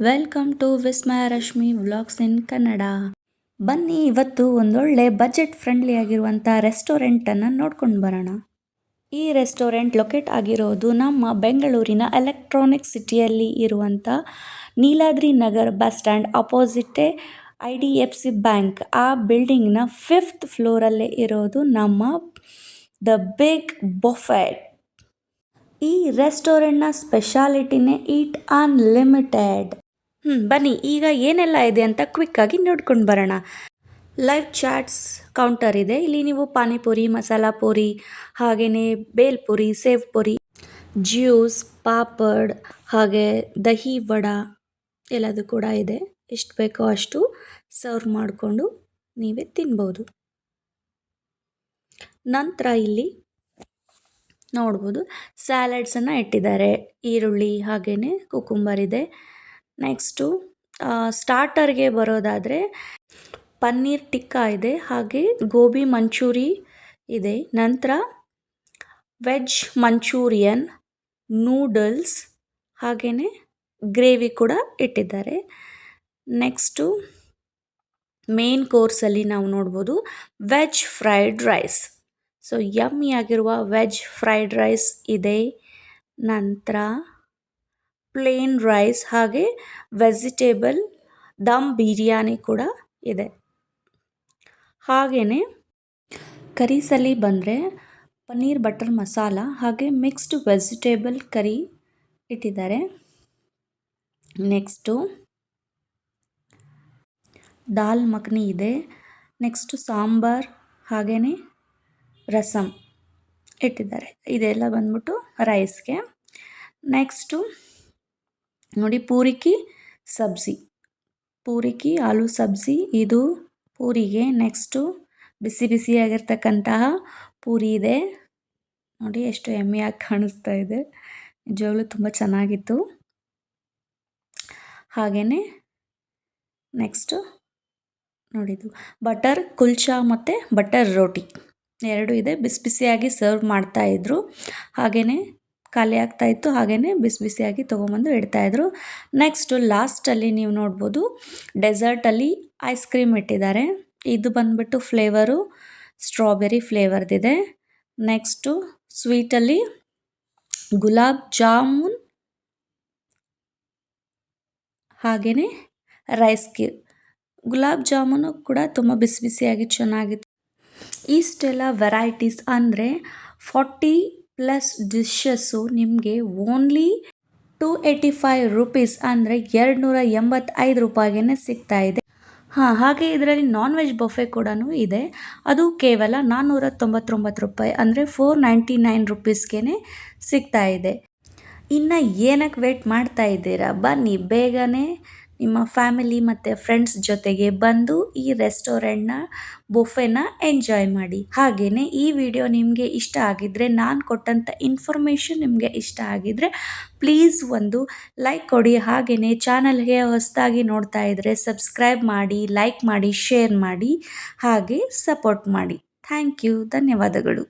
Welcome to Vismaya Rashmi vlogs in Kannada. ಬನ್ನಿ ಇವತ್ತು ಒಂದೊಳ್ಳೆ ಬಜೆಟ್ ಫ್ರೆಂಡ್ಲಿ ಆಗಿರುವಂಥ ರೆಸ್ಟೋರೆಂಟನ್ನು ನೋಡ್ಕೊಂಡು ಬರೋಣ. ಈ ರೆಸ್ಟೋರೆಂಟ್ ಲೊಕೇಟ್ ಆಗಿರೋದು ನಮ್ಮ ಬೆಂಗಳೂರಿನ ಎಲೆಕ್ಟ್ರಾನಿಕ್ ಸಿಟಿಯಲ್ಲಿ ಇರುವಂಥ ನೀಲಾದ್ರಿ ನಗರ್ ಬಸ್ ಸ್ಟ್ಯಾಂಡ್ ಅಪೋಸಿಟೇ IDFC ಬ್ಯಾಂಕ್ ಆ ಬಿಲ್ಡಿಂಗ್ನ 5th ಫ್ಲೋರಲ್ಲೇ ಇರೋದು ನಮ್ಮ ದ ಬಿಗ್ ಬಫೆಟ್. ಈ ರೆಸ್ಟೋರೆಂಟ್ನ ಸ್ಪೆಷಾಲಿಟಿನೇ ಈಟ್ ಅನ್ಲಿಮಿಟೆಡ್. ಬನ್ನಿ ಈಗ ಏನೆಲ್ಲ ಇದೆ ಅಂತ ಕ್ವಿಕ್ಕಾಗಿ ನೋಡ್ಕೊಂಡು ಬರೋಣ. ಲೈವ್ ಚಾಟ್ಸ್ ಕೌಂಟರ್ ಇದೆ. ಇಲ್ಲಿ ನೀವು ಪಾನಿಪುರಿ, ಮಸಾಲ ಪೂರಿ, ಹಾಗೆಯೇ ಬೇಲ್ಪುರಿ, ಸೇವ್ ಪುರಿ, ಜ್ಯೂಸ್, ಪಾಪಡ್, ಹಾಗೆ ದಹಿ ವಡ ಎಲ್ಲದು ಕೂಡ ಇದೆ. ಎಷ್ಟು ಬೇಕೋ ಅಷ್ಟು ಸರ್ವ್ ಮಾಡಿಕೊಂಡು ನೀವೇ ತಿನ್ಬೋದು. ನಂತರ ಇಲ್ಲಿ ನೋಡ್ಬೋದು ಸ್ಯಾಲಡ್ಸನ್ನು ಇಟ್ಟಿದ್ದಾರೆ. ಈರುಳ್ಳಿ ಹಾಗೆಯೇ ಕುಕುಂಬರ್ ಇದೆ. ನೆಕ್ಸ್ಟು ಸ್ಟಾರ್ಟರ್ಗೆ ಬರೋದಾದರೆ ಪನ್ನೀರ್ ಟಿಕ್ಕಾ ಇದೆ, ಹಾಗೆ ಗೋಬಿ ಮಂಚೂರಿ ಇದೆ. ನಂತರ ವೆಜ್ ಮಂಚೂರಿಯನ್, ನೂಡಲ್ಸ್ ಹಾಗೆಯೇ ಗ್ರೇವಿ ಕೂಡ ಇಟ್ಟಿದ್ದಾರೆ. ನೆಕ್ಸ್ಟು ಮೇನ್ ಕೋರ್ಸಲ್ಲಿ ನಾವು ನೋಡ್ಬೋದು veg fried rice. So yummy ಆಗಿರುವ ವೆಜ್ ಫ್ರೈಡ್ ರೈಸ್ ಇದೆ. ನಂತರ ಪ್ಲೇನ್ ರೈಸ್ ಹಾಗೆ ವೆಜಿಟೇಬಲ್ ದಮ್ ಬಿರಿಯಾನಿ ಕೂಡ ಇದೆ. ಹಾಗೆಯೇ ಕರೀಸಲ್ಲಿ ಬಂದರೆ ಪನ್ನೀರ್ ಬಟರ್ ಮಸಾಲ ಹಾಗೆ ಮಿಕ್ಸ್ಡ್ ವೆಜಿಟೇಬಲ್ ಕರಿ ಇಟ್ಟಿದ್ದಾರೆ. ನೆಕ್ಸ್ಟು ದಾಲ್ ಮಖನಿ ಇದೆ. ನೆಕ್ಸ್ಟು ಸಾಂಬಾರ್ ಹಾಗೆಯೇ ರಸಮ್ ಇಟ್ಟಿದ್ದಾರೆ. ಇದೆಲ್ಲ ಬಂದ್ಬಿಟ್ಟು ರೈಸ್ಗೆ. ನೆಕ್ಸ್ಟು ನೋಡಿ ಪೂರಿಕಿ ಸಬ್ಜಿ, ಪೂರಿಕಿ ಆಲೂ ಸಬ್ಜಿ ಇದು ಪೂರಿಗೆ. ನೆಕ್ಸ್ಟು ಬಿಸಿ ಬಿಸಿಯಾಗಿರ್ತಕ್ಕಂತಹ ಪೂರಿ ಇದೆ. ನೋಡಿ ಎಷ್ಟು ಯಮ್ಮಿಯಾಗಿ ಕಾಣಿಸ್ತಾ ಇದೆ. ನಿಜವಾಗ್ಲೂ ತುಂಬ ಚೆನ್ನಾಗಿತ್ತು. ಹಾಗೆಯೇ ನೆಕ್ಸ್ಟು ನೋಡಿದ್ದು ಬಟರ್ ಕುಲ್ಚಾ ಮತ್ತು ಬಟರ್ ರೋಟಿ ಎರಡು ಇದೆ. ಬಿಸಿ ಬಿಸಿಯಾಗಿ ಸರ್ವ್ ಮಾಡ್ತಾಯಿದ್ರು, ಹಾಗೆಯೇ ಖಾಲಿ ಆಗ್ತಾಯಿತ್ತು, ಹಾಗೆಯೇ ಬಿಸಿ ಬಿಸಿಯಾಗಿ ತೊಗೊಂಬಂದು ಇಡ್ತಾಯಿದ್ರು. ನೆಕ್ಸ್ಟು ಲಾಸ್ಟಲ್ಲಿ ನೀವು ನೋಡ್ಬೋದು ಡೆಸರ್ಟಲ್ಲಿ ಐಸ್ ಕ್ರೀಮ್ ಇಟ್ಟಿದ್ದಾರೆ. ಇದು ಬಂದ್ಬಿಟ್ಟು flavour strawberry ಫ್ಲೇವರ್ದಿದೆ. Next ಸ್ವೀಟಲ್ಲಿ gulab jamun ಹಾಗೆಯೇ ರೈಸ್ ಕೀರ್. ಗುಲಾಬ್ ಜಾಮೂನು ಕೂಡ ತುಂಬ ಬಿಸಿ ಬಿಸಿಯಾಗಿ ಚೆನ್ನಾಗಿತ್ತು. ಇಷ್ಟೆಲ್ಲ ವೆರೈಟೀಸ್ ಅಂದರೆ 40+ ಡಿಶಸ್ಸು ನಿಮಗೆ ಓನ್ಲಿ 285 ರೂಪೀಸ್ ಅಂದರೆ 285 ರೂಪಾಯಿಗೆ ಸಿಗ್ತಾ ಇದೆ. ಹಾಗೆ ಇದರಲ್ಲಿ ನಾನ್ ವೆಜ್ ಬಫೆ ಕೂಡ ಇದೆ. ಅದು ಕೇವಲ 499 ರೂಪಾಯಿ ಅಂದರೆ 499 ರೂಪೀಸ್ಗೆ ಸಿಗ್ತಾ ಇದೆ. ಇನ್ನು ಏನಕ್ಕೆ ವೇಟ್ ಮಾಡ್ತಾ ಇದ್ದೀರಾ? ಬನ್ನಿ ಬೇಗನೆ ನಿಮ್ಮ ಫ್ಯಾಮಿಲಿ ಮತ್ತು ಫ್ರೆಂಡ್ಸ್ ಜೊತೆಗೆ ಬಂದು ಈ ರೆಸ್ಟೋರೆಂಟ್ನ ಬುಫೆನ ಎಂಜಾಯ್ ಮಾಡಿ. ಹಾಗೆಯೇ ಈ ವಿಡಿಯೋ ನಿಮಗೆ ಇಷ್ಟ ಆಗಿದ್ದರೆ, ನಾನು ಕೊಟ್ಟಂಥ ಇನ್ಫಾರ್ಮೇಷನ್ ನಿಮಗೆ ಇಷ್ಟ ಆಗಿದ್ದರೆ ಪ್ಲೀಸ್ ಒಂದು ಲೈಕ್ ಕೊಡಿ. ಹಾಗೆಯೇ ಚಾನಲ್ಗೆ ಹೊಸದಾಗಿ ನೋಡ್ತಾ ಇದ್ದರೆ ಸಬ್ಸ್ಕ್ರೈಬ್ ಮಾಡಿ, ಲೈಕ್ ಮಾಡಿ, ಶೇರ್ ಮಾಡಿ, ಹಾಗೆ ಸಪೋರ್ಟ್ ಮಾಡಿ. Thank you. ಧನ್ಯವಾದಗಳು.